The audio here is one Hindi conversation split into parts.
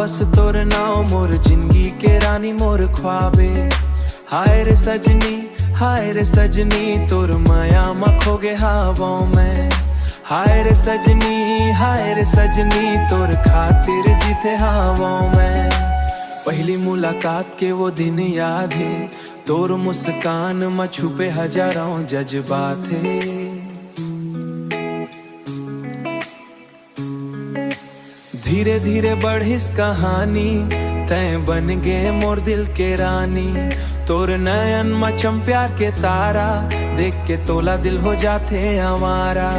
बस तोर नाव मोर जिंदगी के रानी मोर ख्वाबे। हाय रे सजनी, हाय रे सजनी, तोर माया मा खो गे हवाओं में। हाय रे सजनी, हाय रे सजनी, तोर खातिर जीते हवाओं में। पहली मुलाकात के वो दिन याद है, तोर मुस्कान में छुपे हजारों जज्बात है। धीरे धीरे बढ़िस कहानी, तैं बन गे मोर दिल के रानी। तोर नयन में चम प्यार के तारा, देख के तोला दिल हो जाते हमारा।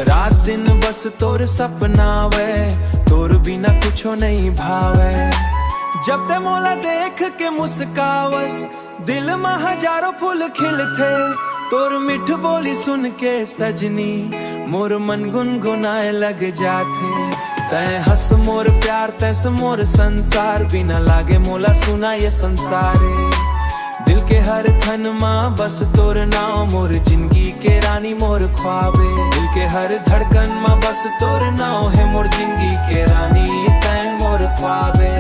रात दिन बस तोर सपना वे, तोर बिना कुछो नहीं भावे। जब ते मोला देख के मुस्कावस, दिल में हजारों फूल खिलते। तोर मिठ बोली सुन के सजनी, मोर मन गुनगुनाए लग जाते। तैं हंस मोर प्यार, तैस मोर संसार, बिना लागे मोला सुना ये संसारे। दिल के हर थन माँ बस तोर नाव, मोर जिंदगी के रानी मोर ख्वाबे। दिल के हर धड़कन माँ बस तोर नाव है, मोर जिंदगी के रानी तैं मोर ख्वाबे।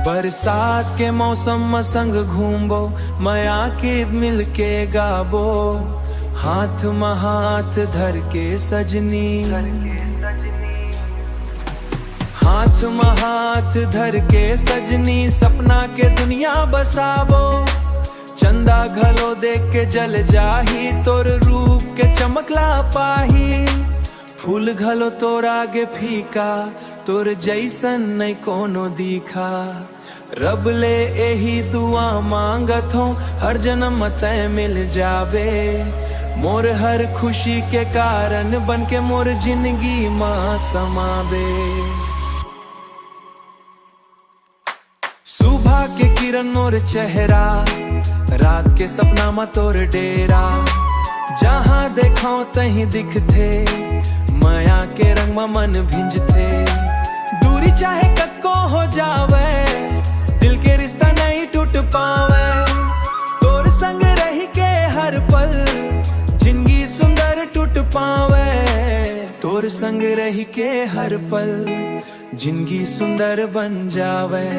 बरसात के मौसम में संग घूमबो, माया के मिल के गाबो। हाथ में हाथ धर के सजनी, हाथ में हाथ धर के सजनी, सपना के दुनिया बसाबो। चंदा घलो देख के जल जाही, तोर रूप के चमकला पाही। फूल घलो तोर आगे फीका, तोर जैसन नहीं कोनो दिखा। रब ले एही दुआ मांगत हो, हर जन्म तय मिल जाबे। मोर हर खुशी के कारण बन के मोर जिंदगी माँ समाबे। सुबह के किरण मोर चेहरा, रात के सपना में तोर डेरा। जहाँ देखो तहीं दिखते, माया के रंग में मन भिंजते। दूरी चाहे कतको हो जावे, दिल के रिश्ता नहीं टूट पावे। तोर संग रही के हर पल, जिंदगी सुंदर टूट पावे। तोर संग रही के हर पल, जिंदगी सुंदर बन जावे।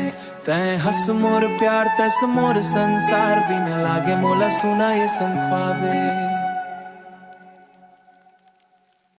तैं हंस मोर प्यार, तैस मोर संसार, बिना लागे मोला सुना ये संग ख्वाबे।